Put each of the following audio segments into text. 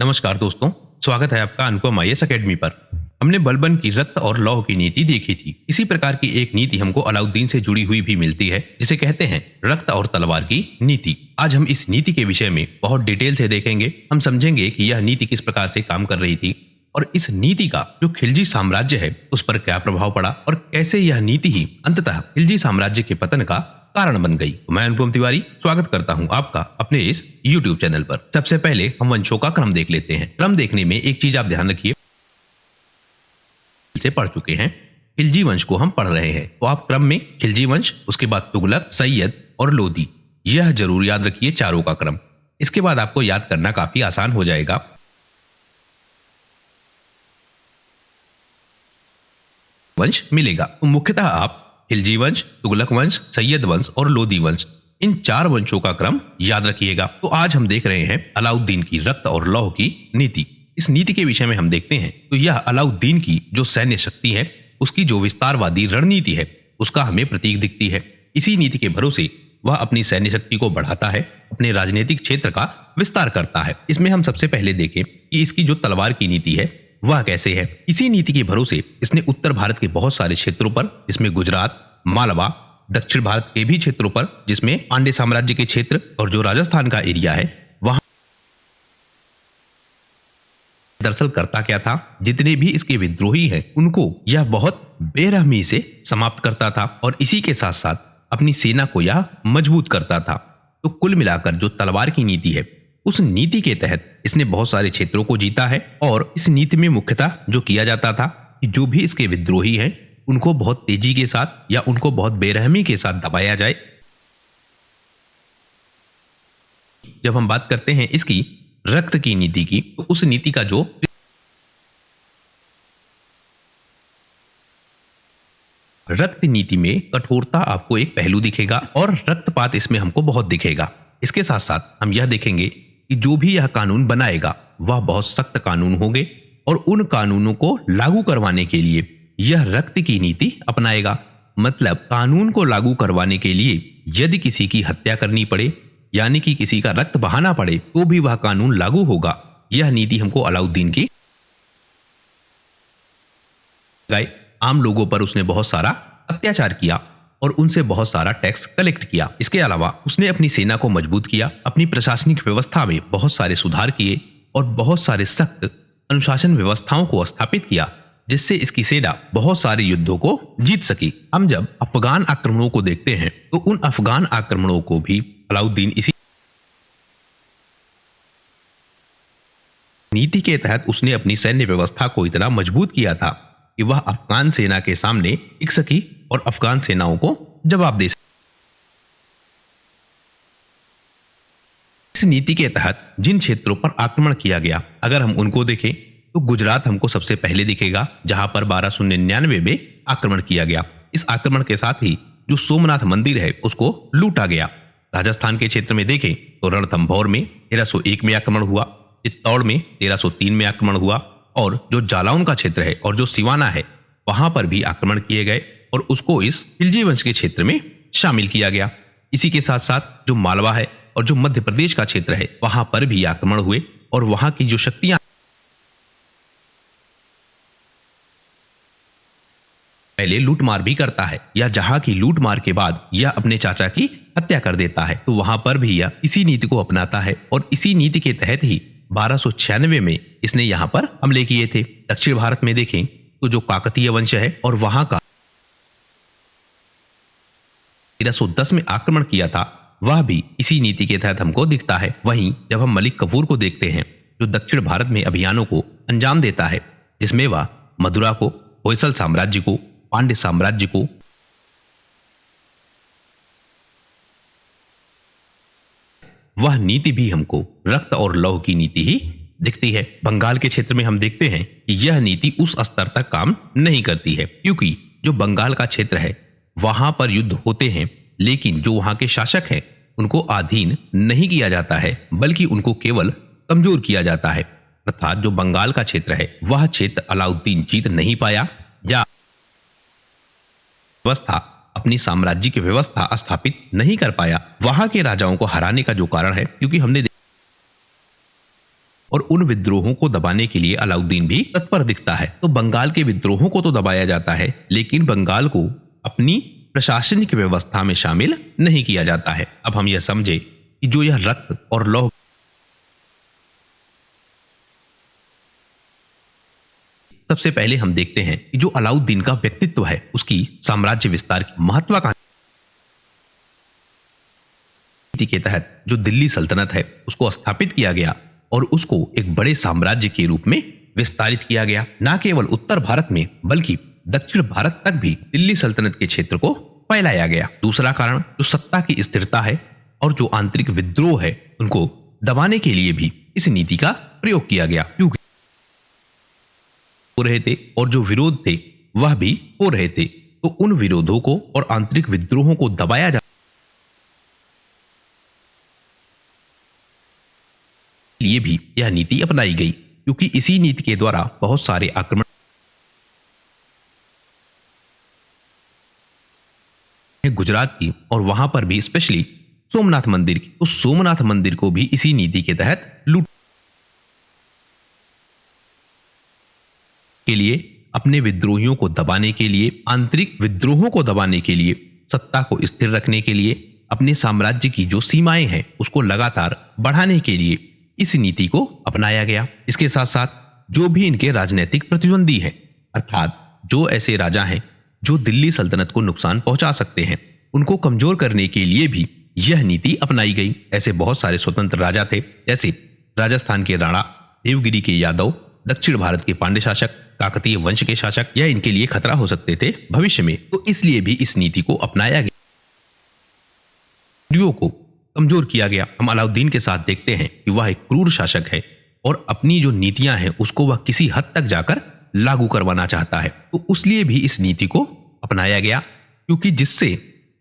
नमस्कार दोस्तों, स्वागत है आपका अनुपम आईएएस अकेडमी पर। हमने बलबन की रक्त और लौह की नीति देखी थी। इसी प्रकार की एक नीति हमको अलाउद्दीन से जुड़ी हुई भी मिलती है, जिसे कहते हैं रक्त और तलवार की नीति। आज हम इस नीति के विषय में बहुत डिटेल से देखेंगे। हम समझेंगे कि यह नीति किस प्रकार से काम कर रही थी और इस नीति का जो खिलजी साम्राज्य है उस पर क्या प्रभाव पड़ा और कैसे यह नीति ही अंततः खिलजी साम्राज्य के पतन का कारण बन गई। मैं अनुपम तिवारी स्वागत करता हूं आपका अपने इस YouTube चैनल पर। सबसे पहले हम वंशों का क्रम देख लेते हैं। क्रम देखने में एक चीज आप ध्यान रखिए, से पढ़ चुके हैं, खिलजी वंश को हम पढ़ रहे हैं, तो आप क्रम में खिलजी वंश, उसके बाद तुगलक, सैयद और लोदी, यह जरूर याद रखिए चारों का क्रम। इसके बाद आपको याद करना काफी आसान हो जाएगा। वंश मिलेगा तो मुख्यतः आप खिलजी वंश, तुगलक वंश, सैयद वंश और लोदी वंश, इन चार वंशों का क्रम याद रखिएगा। तो आज हम देख रहे हैं अलाउद्दीन की रक्त और लौह की नीति। इस नीति के विषय में हम देखते हैं तो यह अलाउद्दीन की जो सैन्य शक्ति है, उसकी जो विस्तारवादी रणनीति है, उसका हमें प्रतीक दिखती है। इसी नीति के भरोसे वह अपनी सैन्य शक्ति को बढ़ाता है, अपने राजनीतिक क्षेत्र का विस्तार करता है। इसमें हम सबसे पहले देखें कि इसकी जो तलवार की नीति है वह कैसे है। इसी नीति के भरोसे इसने उत्तर भारत के बहुत सारे क्षेत्रों पर, जिसमें गुजरात, मालवा, दक्षिण भारत के भी क्षेत्रों पर, जिसमें पांड्य साम्राज्य के क्षेत्र और जो राजस्थान का एरिया है, वहां दरअसल करता क्या था, जितने भी इसके विद्रोही हैं उनको यह बहुत बेरहमी से समाप्त करता था और इसी के साथ साथ अपनी सेना को यह मजबूत करता था। तो कुल मिलाकर जो तलवार की नीति है, उस नीति के तहत इसने बहुत सारे क्षेत्रों को जीता है। और इस नीति में मुख्यतः जो किया जाता था कि जो भी इसके विद्रोही हैं उनको बहुत तेजी के साथ या उनको बहुत बेरहमी के साथ दबाया जाए। जब हम बात करते हैं इसकी रक्त की नीति की, तो उस नीति का जो रक्त नीति में कठोरता आपको एक पहलू दिखेगा और रक्तपात इसमें हमको बहुत दिखेगा। इसके साथ साथ हम यह देखेंगे कि जो भी यह कानून बनाएगा वह बहुत सख्त कानून होंगे और उन कानूनों को लागू करवाने के लिए यह रक्त की नीति अपनाएगा। मतलब कानून को लागू करवाने के लिए यदि किसी की हत्या करनी पड़े, यानी कि किसी का रक्त बहाना पड़े, तो भी वह कानून लागू होगा। यह नीति हमको अलाउद्दीन की आम लोगों पर उसने बहुत सारा अत्याचार किया और उनसे बहुत सारा टैक्स कलेक्ट किया। इसके अलावा उसने अपनी सेना को मजबूत किया, अपनी प्रशासनिक व्यवस्था में बहुत सारे सुधार किए और बहुत सारे सख्त अनुशासन व्यवस्थाओं को स्थापित किया, जिससे इसकी सेना बहुत सारे युद्धों को जीत सकी। हम जब अफगान आक्रमणों को देखते हैं तो उन अफगान आक्रमणों को भी अलाउद्दीन इसी नीति के तहत उसने अपनी सैन्य व्यवस्था को इतना मजबूत किया था कि वह अफगान सेना के सामने टिक सकी और अफगान सेनाओं को जवाब दे सकी। इस नीति के तहत जिन क्षेत्रों पर आक्रमण किया गया, अगर हम उनको देखें तो गुजरात हमको सबसे पहले दिखेगा, जहां पर 1299 में आक्रमण किया गया। इस आक्रमण के साथ ही जो सोमनाथ मंदिर है उसको लूटा गया। राजस्थान के क्षेत्र में देखें तो रणथंभौर में 1301 में आक्रमण हुआ, चित्तौड़ में 1303 में आक्रमण हुआ और जो जालौन का क्षेत्र है और जो सिवाना है वहां पर भी आक्रमण किए गए और उसको इस खिलजी वंश के क्षेत्र में शामिल किया गया। इसी के साथ साथ जो मालवा है और जो मध्य प्रदेश का क्षेत्र है वहां पर भी आक्रमण हुए और वहां की जो शक्तियां पहले लूटमार भी करता है, या जहां की लूटमार के बाद यह अपने चाचा की हत्या कर देता है, तो वहां पर भी यह इसी नीति को अपनाता है और इसी नीति के तहत ही 1296 में इसने यहां पर हमले किए थे। दक्षिण भारत में देखें तो जो काकतीय वंश है और वहां का 1310 में आक्रमण किया था, वह भी इसी नीति के तहत हमको दिखता है। वहीं जब हम मलिक कफूर को देखते हैं, जो दक्षिण भारत में अभियानों को अंजाम देता है, जिसमें वह मदुरा को, होयसल साम्राज्य को, पांड्य साम्राज्य को वह नीति भी हमको रक्त और लौह की नीति ही दिखती है। बंगाल के क्षेत्र में हम देखते हैं कि यह नीति उस स्तर तक काम नहीं करती है, क्योंकि जो बंगाल का क्षेत्र है वहां पर युद्ध होते हैं, लेकिन जो वहां के शासक हैं उनको अधीन नहीं किया जाता है, बल्कि उनको केवल कमजोर किया जाता है। अर्थात जो बंगाल का क्षेत्र है वह क्षेत्र अलाउद्दीन जीत नहीं पाया या व्यवस्था अपनी साम्राज्य की व्यवस्था स्थापित नहीं कर पाया। वहां के राजाओं को हराने का जो कारण है, क्योंकि हमने और उन विद्रोहों को दबाने के लिए अलाउद्दीन भी तत्पर दिखता है। तो बंगाल के विद्रोहों को तो दबाया जाता है, लेकिन बंगाल को अपनी प्रशासनिक व्यवस्था में शामिल नहीं किया जाता है। अब हम यह समझे कि जो यह रक्त और लौह, सबसे पहले हम देखते हैं कि जो अलाउद्दीन का व्यक्तित्व है, उसकी साम्राज्य विस्तार की महत्वाकांक्षी के तहत जो दिल्ली सल्तनत है उसको स्थापित किया गया और उसको एक बड़े साम्राज्य के रूप में विस्तारित किया गया। न केवल उत्तर भारत में बल्कि दक्षिण भारत तक भी दिल्ली सल्तनत के क्षेत्र को फैलाया गया। दूसरा कारण जो सत्ता की स्थिरता है और जो आंतरिक विद्रोह है उनको दबाने के लिए भी इस नीति का प्रयोग किया गया, क्योंकि हो रहे थे और जो विरोध थे वह भी हो रहे थे। तो उन विरोधों को और आंतरिक विद्रोहों को दबाया जा लिए भी यह नीति अपनाई गई, क्योंकि इसी नीति के द्वारा बहुत सारे आक्रमण गुजरात की और वहां पर भी स्पेशली सोमनाथ मंदिर की, तो सोमनाथ मंदिर को भी इसी नीति के तहत लूट के लिए, अपने विद्रोहियों को दबाने के लिए, आंतरिक विद्रोहों को दबाने के लिए, सत्ता को स्थिर रखने के लिए, अपने साम्राज्य की जो सीमाएं हैं उसको लगातार बढ़ाने के लिए इस नीति को अपनाया गया। इसके साथ साथ जो भी इनके राजनीतिक प्रतिद्वंदी हैं, अर्थात जो ऐसे राजा हैं जो दिल्ली सल्तनत को नुकसान पहुंचा सकते हैं, उनको कमजोर करने के लिए भी यह नीति अपनाई गई। ऐसे बहुत सारे स्वतंत्र राजा थे, जैसे राजस्थान के राणा, देवगिरी के यादव, दक्षिण भारत के पांड्य शासक, काकतीय वंश के शासक, यह इनके लिए खतरा हो सकते थे भविष्य में, तो इसलिए भी इस नीति को अपनाया गया, को कमजोर किया गया। हम अलाउद्दीन के साथ देखते हैं कि वह एक क्रूर शासक है और अपनी जो नीतियां हैं उसको वह किसी हद तक जाकर लागू करवाना चाहता है, तो उसलिए भी इस नीति को अपनाया गया, क्योंकि जिससे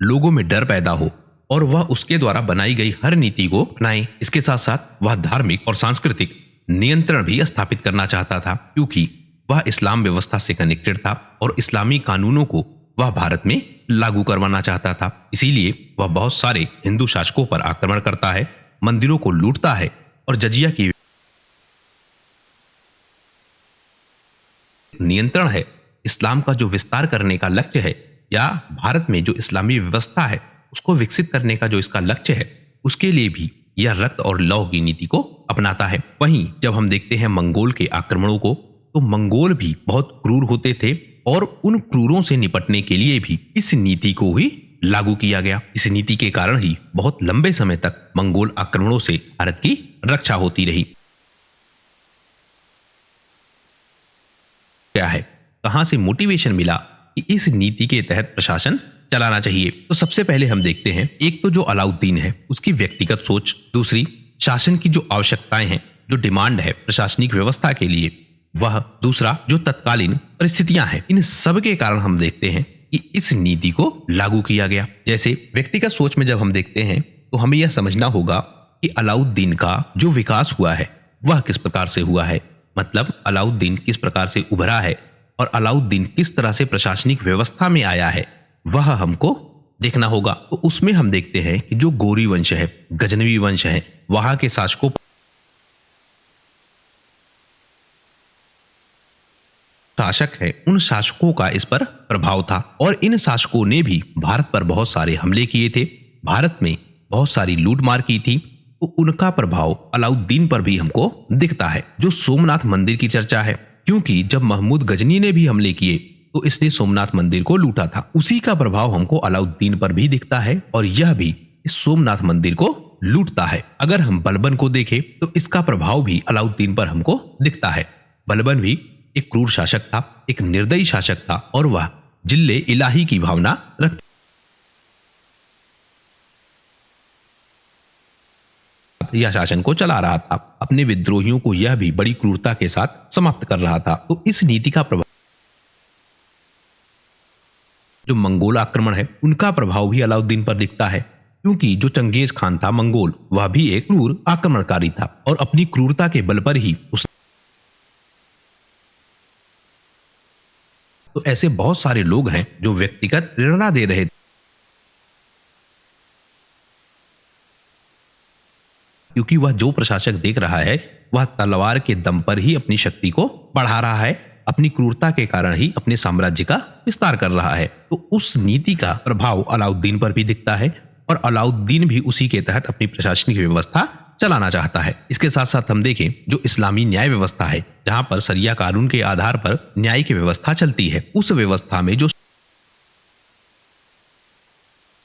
लोगों में डर पैदा हो और वह उसके द्वारा बनाई गई हर नीति को अपनाए। इसके साथ साथ वह धार्मिक और सांस्कृतिक नियंत्रण भी स्थापित करना चाहता था, क्योंकि वह इस्लाम व्यवस्था से कनेक्टेड था और इस्लामी कानूनों को वह भारत में लागू करवाना चाहता था। इसीलिए वह बहुत सारे हिंदू शासकों पर आक्रमण करता है, मंदिरों को लूटता है और जजिया की नियंत्रण है, इस्लाम का जो विस्तार करने का लक्ष्य है या भारत में जो इस्लामी व्यवस्था है उसको विकसित करने का जो इसका लक्ष्य है, उसके लिए भी यह रक्त और लौह की नीति को अपनाता है। वहीं जब हम देखते हैं मंगोल के आक्रमणों को, तो मंगोल भी बहुत क्रूर होते थे और उन क्रूरों से निपटने के लिए भी इस नीति को ही लागू किया गया। इस नीति के कारण ही बहुत लंबे समय तक मंगोल आक्रमणों से भारत की रक्षा होती रही। क्या है, कहां से मोटिवेशन मिला कि इस नीति के तहत प्रशासन चलाना चाहिए? तो सबसे पहले हम देखते हैं, एक तो जो अलाउद्दीन है उसकी व्यक्तिगत सोच, दूसरी शासन की जो आवश्यकताएं हैं, जो डिमांड है प्रशासनिक व्यवस्था के लिए, वह दूसरा जो तत्कालीन परिस्थितियां हैं, इन सब के कारण हम देखते हैं कि इस नीति को लागू किया गया। जैसे व्यक्तिगत सोच में जब हम देखते हैं तो हमें यह समझना होगा कि अलाउद्दीन का जो विकास हुआ है वह किस प्रकार से हुआ है, मतलब अलाउद्दीन किस प्रकार से उभरा है और अलाउद्दीन किस तरह से प्रशासनिक व्यवस्था में आया है, वह हमको देखना होगा। तो उसमें हम देखते हैं कि जो गौरी वंश है, गजनवी वंश है, वहां के शासकों शासक है, उन शासकों का इस पर प्रभाव था और इन शासकों ने भी भारत पर बहुत सारे हमले किए थे, भारत में बहुत सारी लूटमार की थी, तो उनका प्रभाव अलाउद्दीन पर भी हमको दिखता है। जो सोमनाथ मंदिर की चर्चा है, क्योंकि जब महमूद गजनी ने भी हमले किए तो इसने सोमनाथ मंदिर को लूटा था, उसी का प्रभाव हमको अलाउद्दीन पर भी दिखता है और यह भी इस सोमनाथ मंदिर को लूटता है। अगर हम बलबन को देखें तो इसका प्रभाव भी अलाउद्दीन पर हमको दिखता है। बलबन भी एक क्रूर शासक था, एक निर्दयी शासक था और वह जिल्ले इलाही की भावना रखता, यह शासन को चला रहा था, अपने विद्रोहियों को यह भी बड़ी क्रूरता के साथ समाप्त कर रहा था। तो इस नीति का प्रभाव, जो मंगोल आक्रमण है उनका प्रभाव भी अलाउद्दीन पर दिखता है, क्योंकि जो चंगेज खान था मंगोल, वह भी एक क्रूर आक्रमणकारी था और अपनी क्रूरता के बल पर ही तो ऐसे बहुत सारे लोग हैं जो व्यक्तिगत प्रेरणा दे रहे थे, क्योंकि वह जो प्रशासक देख रहा है वह तलवार के दम पर ही अपनी शक्ति को बढ़ा रहा है, अपनी क्रूरता के कारण ही अपने साम्राज्य का विस्तार कर रहा है। तो उस नीति का प्रभाव अलाउद्दीन पर भी दिखता है और अलाउद्दीन भी उसी के तहत अपनी प्रशासनिक व्यवस्था चलाना चाहता है। इसके साथ साथ हम देखें जो इस्लामी न्याय व्यवस्था है, जहां पर शरिया कानून के आधार पर न्याय की व्यवस्था चलती है, उस व्यवस्था में जो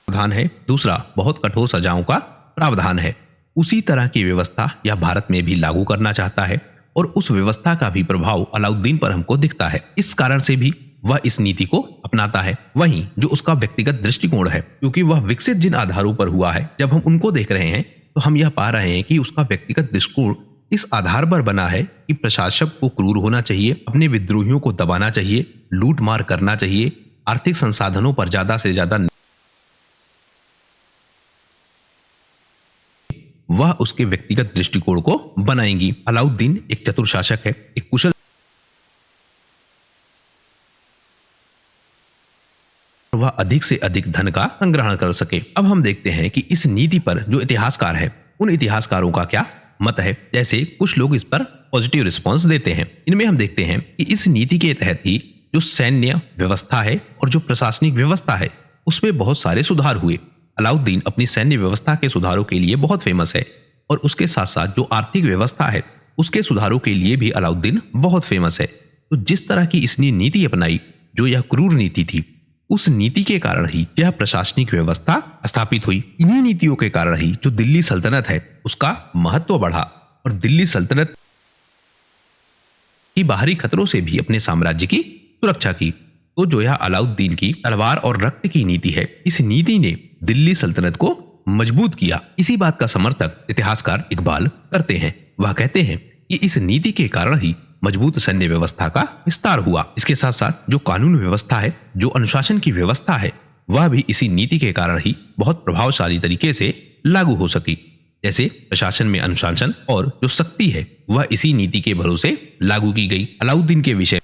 प्रावधान है, दूसरा बहुत कठोर सजाओं का प्रावधान है, उसी तरह की व्यवस्था यह भारत में भी लागू करना चाहता है और उस व्यवस्था का भी प्रभाव अलाउद्दीन पर हमको दिखता है। इस कारण से भी वह इस नीति को अपनाता है। वहीं जो उसका व्यक्तिगत दृष्टिकोण है, क्योंकि वह विकसित जिन आधारों पर हुआ है, जब हम उनको देख रहे हैं तो हम यह पा रहे हैं कि उसका व्यक्तिगत दृष्टिकोण इस आधार पर बना है कि प्रशासक को क्रूर होना चाहिए, अपने विद्रोहियों को दबाना चाहिए, लूट मार करना चाहिए, आर्थिक संसाधनों पर ज्यादा से ज्यादा वह उसके व्यक्तिगत दृष्टिकोण को बनाएंगी। अलाउद्दीन एक चतुर शासक है, एक कुशल, वह अधिक से अधिक धन का संग्रहण कर सके। अब हम देखते हैं कि इस नीति पर जो इतिहासकार है, उन इतिहासकारों का क्या मत है। जैसे कुछ लोग इस पर पॉजिटिव रिस्पॉन्स देते हैं। इनमें हम देखते हैं कि इस नीति के तहत ही जो सैन्य व्यवस्था है और जो प्रशासनिक व्यवस्था है, उसमें बहुत सारे सुधार हुए। अलाउद्दीन अपनी सैन्य व्यवस्था के सुधारों के लिए बहुत फेमस है और उसके साथ साथ जो आर्थिक व्यवस्था है, उसके सुधारों के लिए भी अलाउद्दीन बहुत फेमस है। तो जिस तरह की इसने नीति अपनाई, जो यह क्रूर नीति थी, उस नीति के कारण ही यह प्रशासनिक व्यवस्था स्थापित हुई। इन्हीं नीतियों के कारण ही जो दिल्ली सल्तनत है, उसका महत्व बढ़ा और दिल्ली सल्तनत की बाहरी खतरों से भी अपने साम्राज्य की सुरक्षा की। तो जो यह अलाउद्दीन की तलवार और रक्त की नीति है, इस नीति ने दिल्ली सल्तनत को मजबूत किया। इसी बात का समर्थक इतिहासकार इकबाल करते हैं। वह कहते हैं कि इस नीति के कारण ही मजबूत सैन्य व्यवस्था का विस्तार हुआ। इसके साथ साथ जो कानून व्यवस्था है, जो अनुशासन की व्यवस्था है, वह भी इसी नीति के कारण ही बहुत प्रभावशाली तरीके से लागू हो सकी। जैसे प्रशासन में अनुशासन और जो शक्ति है, वह इसी नीति के भरोसे लागू की गई। अलाउद्दीन के विषय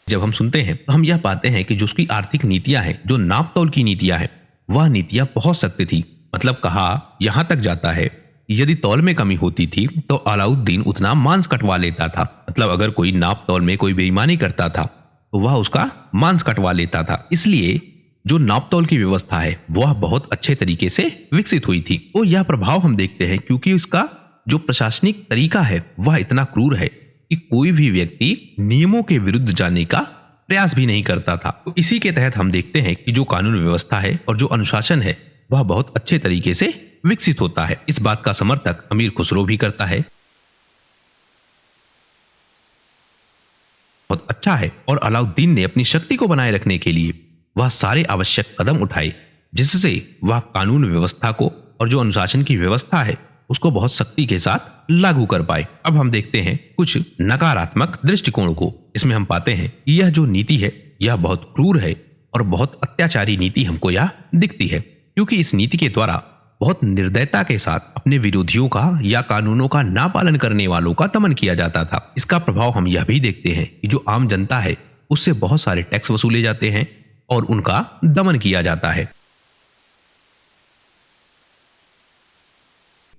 जब हम सुनते हैं तो हम यह पाते हैं कि जो उसकी आर्थिक नीतियां हैं, जो नाप तौल की नीतियां हैं, वह नीतियां बहुत सख्त थी। मतलब कहा यहां तक जाता है, यदि तौल में कमी होती थी तो अलाउद्दीन उतना मांस कटवा लेता था। मतलब अगर कोई नाप तौल में कोई बेईमानी करता था तो वह उसका मांस कटवा लेता था। इसलिए जो नाप तौल की व्यवस्था है, वह बहुत अच्छे तरीके से विकसित हुई थी। तो यह प्रभाव हम देखते हैं क्योंकि उसका जो प्रशासनिक तरीका है, वह इतना क्रूर है कि कोई भी व्यक्ति नियमों के विरुद्ध जाने का प्रयास भी नहीं करता था। तो इसी के तहत हम देखते हैं कि जो कानून व्यवस्था है और जो अनुशासन है, वह बहुत अच्छे तरीके से विकसित होता है। इस बात का समर्थक अमीर खुसरो भी करता है। बहुत अच्छा है और अलाउद्दीन ने अपनी शक्ति को बनाए रखने के लिए वह सारे आवश्यक कदम उठाए, जिससे वह कानून व्यवस्था को और जो अनुशासन की व्यवस्था है, उसको बहुत सख्ती के साथ लागू कर पाए। अब हम देखते हैं कुछ नकारात्मक दृष्टिकोण को। इसमें हम पाते हैं कि यह जो नीति है, यह बहुत क्रूर है और बहुत अत्याचारी नीति हमको यह दिखती है, क्योंकि इस नीति के द्वारा बहुत निर्दयता के साथ अपने विरोधियों का या कानूनों का ना पालन करने वालों का दमन किया जाता था। इसका प्रभाव हम यह भी देखते हैं कि जो आम जनता है, उससे बहुत सारे टैक्स वसूले जाते हैं और उनका दमन किया जाता है।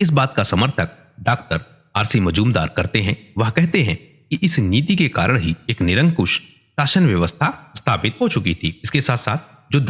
इस बात का समर्थक डॉक्टर आरसी मजूमदार करते हैं। वह कहते हैं कि इस नीति के कारण ही एक निरंकुश शासन व्यवस्था स्थापित हो चुकी थी। इसके साथ साथ जो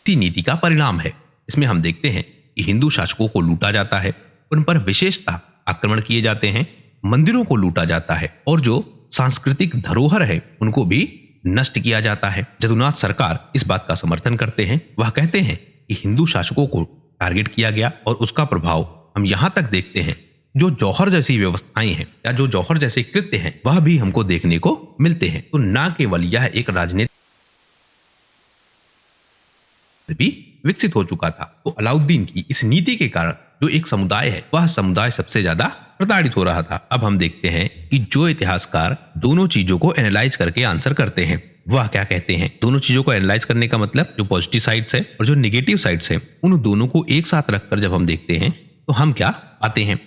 नीति का परिणाम है, इसमें हम देखते हैं कि हिंदू शासकों को लूटा जाता है, उन पर विशेषतः आक्रमण किए जाते हैं, मंदिरों को लूटा जाता है और जो सांस्कृतिक धरोहर है, उनको भी नष्ट किया जाता है। जदुनाथ सरकार इस बात का समर्थन करते हैं। वह कहते हैं कि हिंदू शासकों को टारगेट किया गया और उसका प्रभाव हम यहां तक देखते हैं। जो जौहर जैसी व्यवस्थाएं हैं या जो जौहर जैसे कृत्य हैं, वह भी हमको देखने को मिलते हैं। तो न केवल यह एक राजनीतिक भी विकसित हो चुका था। तो अलाउद्दीन की इस नीति के कारण जो एक समुदाय है, वह समुदाय सबसे ज्यादा प्रताड़ित हो रहा था। अब हम देखते हैं कि जो इतिहासकार दोनों चीजों को एनालाइज करके आंसर करते हैं, वह क्या कहते हैं। दोनों चीजों को एनालाइज करने का मतलब जो पॉजिटिव साइड्स है और जो नेगेटिव साइड्स है, उन दोनों को एक साथ रखकर जब हम देखते हैं तो हम क्या पाते हैं,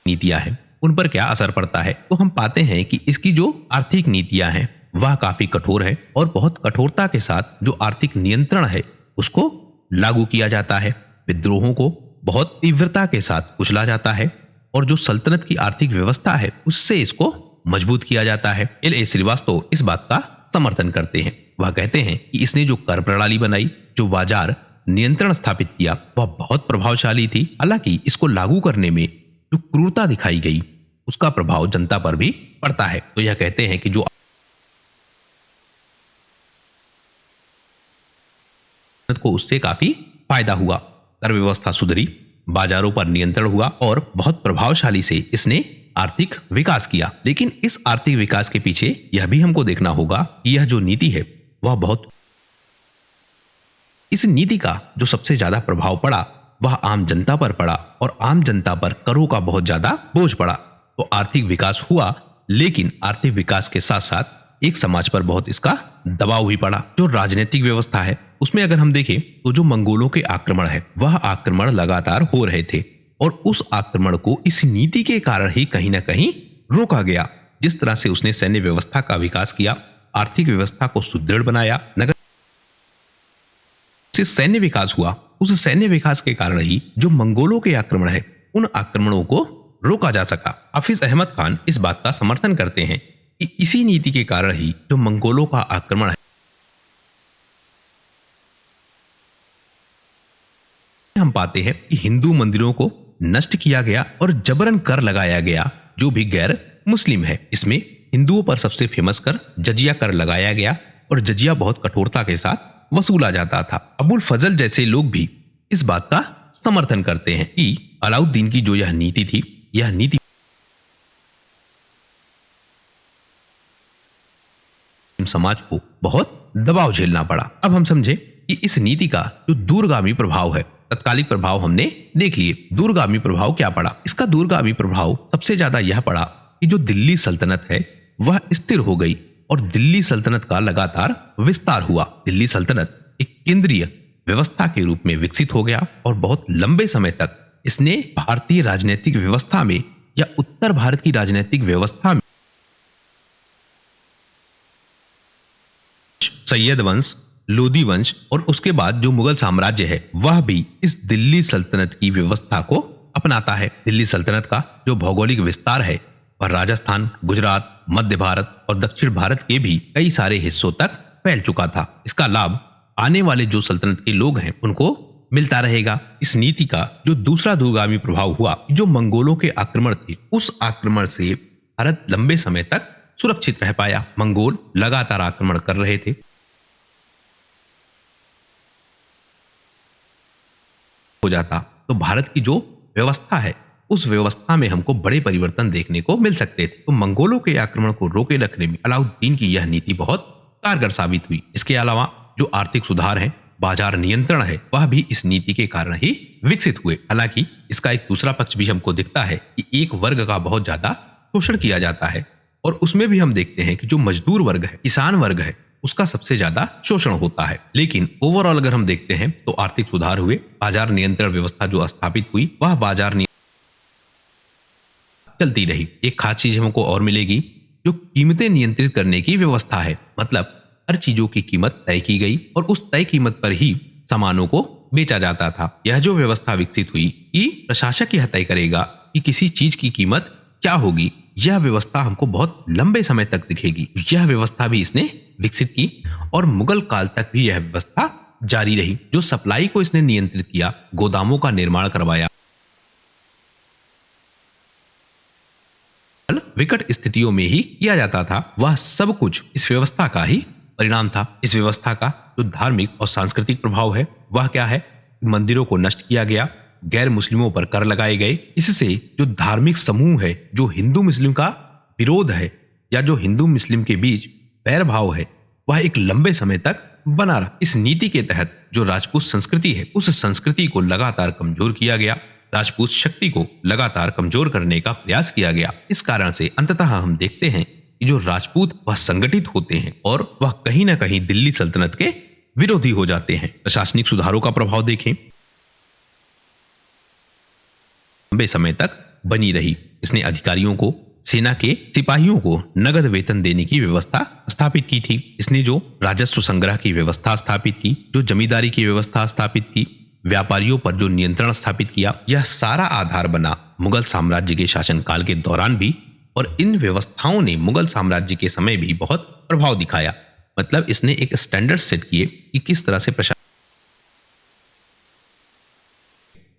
नीतियां हैं, उन पर क्या असर पड़ता है। तो हम पाते हैं कि इसकी जो आर्थिक नीतियां हैं, वह काफी कठोर है और बहुत कठोरता के साथ जो आर्थिक नियंत्रण है, उसको लागू किया जाता है। विद्रोहों को बहुत तीव्रता के साथ कुचला जाता है और जो सल्तनत की आर्थिक व्यवस्था है उससे इसको मजबूत किया जाता है। L.A. श्रीवास्तव इस बात का समर्थन करते हैं। वह कहते हैं कि इसने जो कर प्रणाली बनाई, जो बाजार नियंत्रण स्थापित किया, वह बहुत प्रभावशाली थी। हालांकि इसको लागू करने में जो क्रूरता दिखाई गई उसका प्रभाव जनता पर भी पड़ता है। तो यह कहते हैं कि जो को उससे काफी फायदा हुआ, कर व्यवस्था सुधरी, बाजारों पर नियंत्रण हुआ और बहुत प्रभावशाली से इसने आर्थिक विकास किया। लेकिन इस आर्थिक विकास के पीछे यह भी हमको देखना होगा कि यह जो नीति है वह बहुत, इस नीति का जो सबसे ज्यादा प्रभाव पड़ा वह आम जनता पर पड़ा और आम जनता पर करों का बहुत ज्यादा बोझ पड़ा। तो आर्थिक विकास हुआ, लेकिन आर्थिक विकास के साथ साथ एक समाज पर बहुत इसका दबाव भी पड़ा। जो राजनीतिक व्यवस्था है उसमें अगर हम देखें तो जो मंगोलों के आक्रमण है वह आक्रमण लगातार हो रहे थे और उस आक्रमण को इस नीति के कारण ही कहीं ना कहीं रोका गया। जिस तरह से उसने सैन्य व्यवस्था का विकास किया, आर्थिक व्यवस्था को सुदृढ़ बनाया, नगर से सैन्य विकास हुआ, उस सैन्य विकास के कारण ही जो मंगोलों के आक्रमण है उन आक्रमणों को रोका जा सका। हाफिज अहमद खान इस बात का समर्थन करते हैं कि इसी नीति के कारण ही जो मंगोलों का आक्रमण है, हम पाते हैं कि हिंदू मंदिरों को नष्ट किया गया और जबरन कर लगाया गया जो भी गैर मुस्लिम है। इसमें हिंदुओं पर सबसे फेमस कर जजिया कर लगाया गया और जजिया बहुत कठोरता के साथ वसूला जाता था। अबुल फजल जैसे लोग भी इस बात का समर्थन करते हैं कि अलाउद्दीन की जो यह नीति थी, यह नीति समाज को बहुत दबाव झेलना पड़ा। अब हम समझे कि इस नीति का जो दूरगामी प्रभाव है, तत्कालिक प्रभाव हमने देख लिए, दूरगामी प्रभाव क्या पड़ा। इसका दूरगामी प्रभाव सबसे ज्यादा यह पड़ा कि जो दिल्ली सल्तनत है वह स्थिर हो गई और दिल्ली सल्तनत का लगातार विस्तार हुआ। दिल्ली सल्तनत एक केंद्रीय व्यवस्था के रूप में विकसित हो गया और बहुत लंबे समय तक इसने भारतीय राजनीतिक व्यवस्था में या उत्तर भारत की राजनीतिक व्यवस्था में सैयद वंश, लोदी वंश और उसके बाद जो मुगल साम्राज्य है वह भी इस दिल्ली सल्तनत की व्यवस्था को अपनाता है। दिल्ली सल्तनत का जो भौगोलिक विस्तार है वह राजस्थान, गुजरात, मध्य भारत और दक्षिण भारत के भी कई सारे हिस्सों तक फैल चुका था। इसका लाभ आने वाले जो सल्तनत के लोग हैं उनको मिलता रहेगा। इस नीति का जो दूसरा दूरगामी प्रभाव हुआ, जो मंगोलों के आक्रमण थे, उस आक्रमण से भारत लंबे समय तक सुरक्षित रह पाया। मंगोल लगातार आक्रमण कर रहे थे, हो जाता तो भारत की जो व्यवस्था है उस व्यवस्था में हमको बड़े परिवर्तन देखने को मिल सकते थे। तो मंगोलों के आक्रमण को रोके रखने में अलाउद्दीन की यह नीति बहुत कारगर साबित हुई। इसके अलावा जो आर्थिक सुधार है, बाजार नियंत्रण है, वह भी इस नीति के कारण ही विकसित हुए। हालांकि इसका एक दूसरा पक्ष भी हमको दिखता है कि एक वर्ग का बहुत ज्यादा शोषण किया जाता है और उसमें भी हम देखते हैं कि जो मजदूर वर्ग है, किसान वर्ग है, उसका सबसे ज्यादा शोषण होता है। लेकिन ओवरऑल अगर हम देखते हैं तो आर्थिक सुधार हुए, बाजार नियंत्रण व्यवस्था जो स्थापित हुई वह बाजार चलती रही। एक खास चीज हमको और मिलेगी, जो कीमतें नियंत्रित करने की व्यवस्था है। मतलब हर चीजों की कीमत तय की गई और उस तय कीमत पर ही सामानों को बेचा जाता था। यह जो व्यवस्था विकसित हुई कि प्रशासक यह तय करेगा कि किसी चीज की कीमत क्या होगी, यह व्यवस्था हमको बहुत लंबे समय तक दिखेगी। यह व्यवस्था भी इसने विकसित की और मुगल काल तक भी यह व्यवस्था जारी रही। जो सप्लाई को इसने नियंत्रित किया, गोदामों का निर्माण करवाया, विकट स्थितियों में ही किया जाता था, वह सब कुछ इस व्यवस्था का ही परिणाम था। इस व्यवस्था का जो धार्मिक और सांस्कृतिक प्रभाव है वह क्या है, मंदिरों को नष्ट किया गया, गैर मुस्लिमों पर कर लगाए गए। इससे जो धार्मिक समूह है, जो हिंदू मुस्लिम का विरोध है या जो हिंदू मुस्लिम के बीच बैर भाव है, वह एक लंबे समय तक बना रहा। इस नीति के तहत जो राजपूत संस्कृति है उस संस्कृति को लगातार कमजोर किया गया, राजपूत शक्ति को लगातार कमजोर करने का प्रयास किया गया। इस कारण से अंततः हम देखते हैं कि जो राजपूत वह संगठित होते हैं और वह कहीं ना कहीं दिल्ली सल्तनत के विरोधी हो जाते हैं। प्रशासनिक सुधारों का प्रभाव देखें, लंबे समय तक बनी रही। इसने अधिकारियों को, सेना के सिपाहियों को नगद वेतन देने की व्यवस्था स्थापित की थी। इसने जो राजस्व संग्रह की व्यवस्था स्थापित की, जो जमींदारी की व्यवस्था स्थापित की, व्यापारियों पर जो नियंत्रण स्थापित किया, यह सारा आधार बना मुगल साम्राज्य के शासनकाल के दौरान भी, और इन व्यवस्थाओं ने मुगल साम्राज्य के समय भी बहुत प्रभाव दिखाया। मतलब इसने एक स्टैंडर्ड सेट किए कि किस तरह से प्रशासन,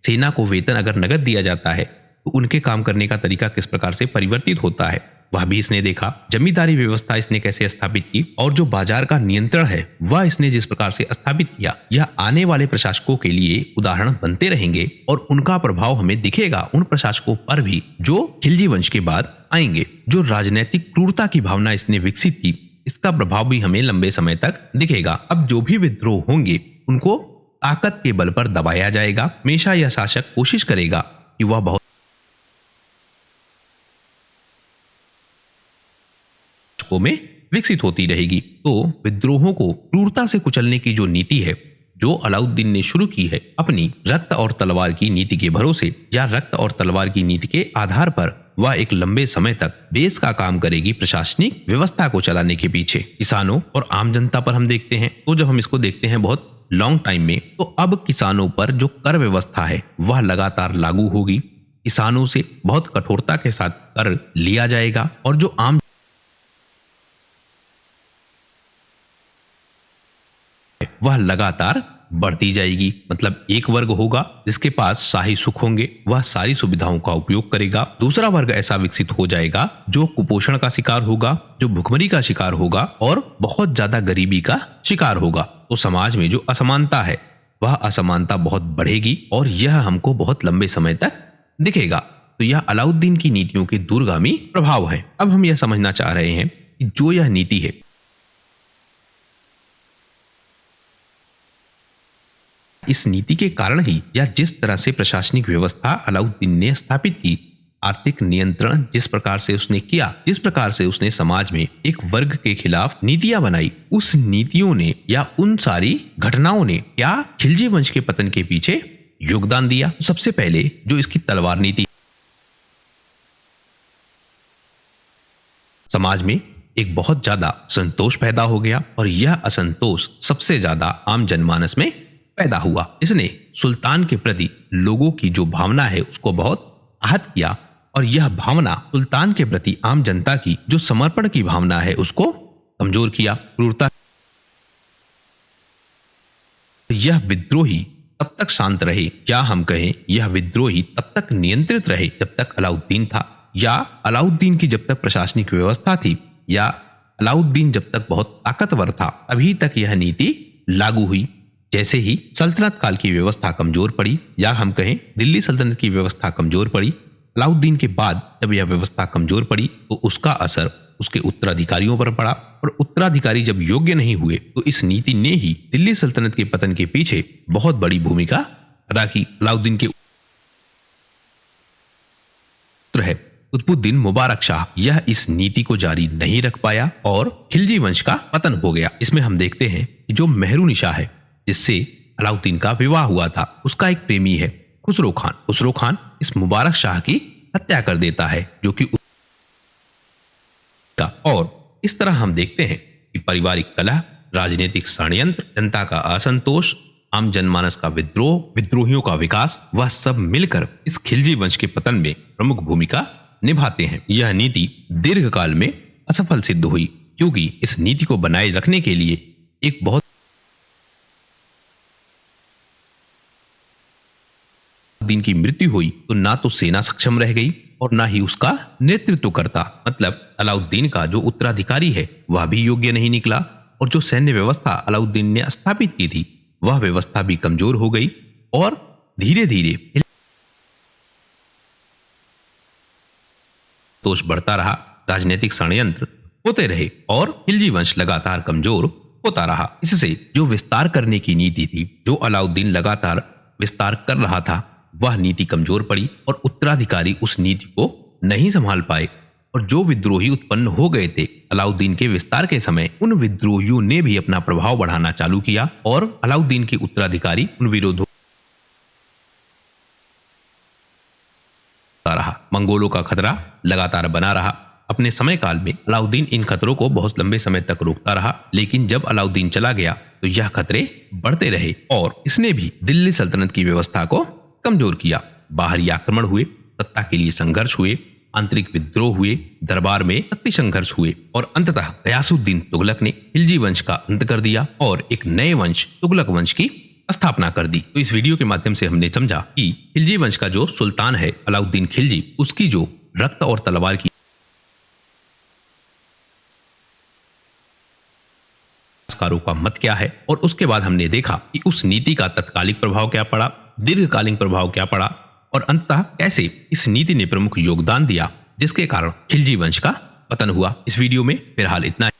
सेना को वेतन अगर नगद दिया जाता है तो उनके काम करने का तरीका किस प्रकार से परिवर्तित होता है, वह भी इसने देखा। जमींदारी व्यवस्था इसने कैसे स्थापित की, और जो बाजार का नियंत्रण है वह इसने जिस प्रकार से स्थापित किया, यह आने वाले प्रशासकों के लिए उदाहरण बनते रहेंगे और उनका प्रभाव हमें दिखेगा उन प्रशासकों पर भी जो खिलजी वंश के बाद आएंगे। जो राजनीतिक क्रूरता की भावना इसने विकसित की, इसका प्रभाव भी हमें लंबे समय तक दिखेगा। अब जो भी विद्रोह होंगे उनको ताकत के बल पर दबाया जाएगा। हमेशा यह शासक कोशिश करेगा कि वह बहुत में विकसित होती रहेगी। तो विद्रोहों को क्रूरता से कुचलने की जो नीति है जो अलाउद्दीन ने शुरू की है, अपनी रक्त और तलवार की नीति के भरोसे या रक्त और तलवार की नीति के आधार पर, वह एक लंबे समय तक देश का काम करेगी प्रशासनिक व्यवस्था को चलाने के पीछे। किसानों और आम जनता पर हम देखते हैं, तो जब हम इसको देखते हैं बहुत लॉन्ग टाइम में, तो अब किसानों पर जो कर व्यवस्था है वह लगातार लागू होगी। किसानों से बहुत कठोरता के साथ कर लिया जाएगा और जो आम वह लगातार बढ़ती जाएगी। मतलब एक वर्ग होगा जिसके पास शाही सुख होंगे, वह सारी सुविधाओं का उपयोग करेगा। दूसरा वर्ग ऐसा विकसित हो जाएगा जो कुपोषण का शिकार होगा, जो भुखमरी का शिकार होगा और बहुत ज्यादा गरीबी का शिकार होगा। तो समाज में जो असमानता है वह असमानता बहुत बढ़ेगी और यह हमको बहुत लंबे समय तक दिखेगा। तो यह अलाउद्दीन की नीतियों के दूरगामी प्रभाव है। अब हम यह समझना चाह रहे हैं कि जो यह नीति है, इस नीति के कारण ही या जिस तरह से प्रशासनिक व्यवस्था अलाउद्दीन ने स्थापित की, आर्थिक नियंत्रण जिस प्रकार से उसने किया, जिस प्रकार से उसने समाज में एक वर्ग के खिलाफ नीतियां बनाई, उस नीतियों ने या उन सारी घटनाओं ने क्या खिलजी वंश के पतन के पीछे योगदान दिया। सबसे पहले जो इसकी तलवार नीति, समाज में एक बहुत ज्यादा असंतोष पैदा हो गया और यह असंतोष सबसे ज्यादा आम जनमानस में पैदा हुआ। इसने सुल्तान के प्रति लोगों की जो भावना है उसको बहुत आहत किया और यह भावना सुल्तान के प्रति आम जनता की जो समर्पण की भावना है उसको कमजोर किया। क्रूरता, यह विद्रोही तब तक शांत रहे, या हम कहें यह विद्रोही तब तक नियंत्रित रहे जब तक अलाउद्दीन था, या अलाउद्दीन की जब तक प्रशासनिक व्यवस्था थी, या अलाउद्दीन जब तक बहुत ताकतवर था तभी तक यह नीति लागू हुई। जैसे ही सल्तनत काल की व्यवस्था कमजोर पड़ी, या हम कहें दिल्ली सल्तनत की व्यवस्था कमजोर पड़ी, अलाउद्दीन के बाद जब यह व्यवस्था कमजोर पड़ी तो उसका असर उसके उत्तराधिकारियों पर पड़ा और उत्तराधिकारी जब योग्य नहीं हुए तो इस नीति ने ही दिल्ली सल्तनत के पतन के पीछे बहुत बड़ी भूमिका अदा की। अलाउद्दीन के पुत्र है कुतुबुद्दीन मुबारक शाह, यह इस नीति को जारी नहीं रख पाया और खिलजी वंश का पतन हो गया। इसमें हम देखते हैं कि जो मेहरुनिशा है जिससे अलाउद्दीन का विवाह हुआ था, उसका एक प्रेमी है खुसरो खान। खुसरो खान इस मुबारक शाह की हत्या कर देता है जो कि और इस तरह हम देखते हैं कि पारिवारिक कलह, राजनीतिक षड्यंत्र, जनता का असंतोष, आम जनमानस का विद्रोह, विद्रोहियों का विकास, वह सब मिलकर इस खिलजी वंश के पतन में प्रमुख भूमिका निभाते हैं। यह नीति दीर्घकाल में असफल सिद्ध हुई क्योंकि इस नीति को बनाए रखने के लिए एक बहुत दिन की मृत्यु हुई तो ना तो सेना सक्षम रह गई और ना ही उसका नेतृत्व करता, मतलब अलाउद्दीन का जो उत्तराधिकारी है वह भी योग्य नहीं निकला और जो सैन्य व्यवस्था अलाउद्दीन ने स्थापित की थी वह व्यवस्था भी कमजोर हो गई और धीरे धीरे दोष बढ़ता रहा, राजनीतिक षड्यंत्र होते रहे और खिलजी वंश लगातार कमजोर होता रहा। इससे जो विस्तार करने की नीति थी, जो अलाउद्दीन लगातार विस्तार कर रहा था, वह नीति कमजोर पड़ी और उत्तराधिकारी उस नीति को नहीं संभाल पाए और जो विद्रोही उत्पन्न हो गए थे अलाउद्दीन के विस्तार के समय, उन विद्रोहियों ने भी अपना प्रभाव बढ़ाना चालू किया और अलाउद्दीन के उत्तराधिकारी उन विरोधों रहा। मंगोलों का खतरा लगातार बना रहा। अपने समय काल में अलाउद्दीन इन खतरों को बहुत लंबे समय तक रोकता रहा, लेकिन जब अलाउद्दीन चला गया तो यह खतरे बढ़ते रहे और इसने भी दिल्ली सल्तनत की व्यवस्था को कमजोर किया। बाहरी आक्रमण हुए, सत्ता के लिए संघर्ष हुए, आंतरिक विद्रोह हुए, दरबार में शक्ति संघर्ष हुए और अंततः गयासुद्दीन तुगलक ने खिलजी वंश का अंत कर दिया और एक नए वंश तुगलक वंश की स्थापना कर दी। तो इस वीडियो के माध्यम से हमने समझा कि खिलजी वंश का जो सुल्तान है अलाउद्दीन खिलजी, उसकी जो रक्त और तलवार की कारों का मत क्या है और उसके बाद हमने देखा कि उस नीति का तत्कालिक प्रभाव क्या पड़ा, दीर्घकालीन प्रभाव क्या पड़ा और अंततः कैसे इस नीति ने प्रमुख योगदान दिया जिसके कारण खिलजी वंश का पतन हुआ। इस वीडियो में फिलहाल इतना है।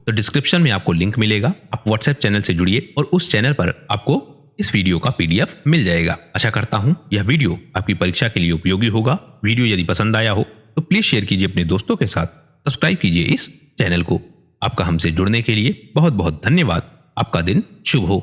तो डिस्क्रिप्शन में आपको लिंक मिलेगा, आप व्हाट्सएप चैनल से जुड़िए और उस चैनल पर आपको इस वीडियो का PDF मिल जाएगा। आशा करता हूं यह वीडियो आपकी परीक्षा के लिए उपयोगी होगा। वीडियो यदि पसंद आया हो तो प्लीज शेयर कीजिए अपने दोस्तों के साथ, सब्सक्राइब कीजिए इस चैनल को। आपका हमसे जुड़ने के लिए बहुत बहुत धन्यवाद। आपका दिन शुभ हो।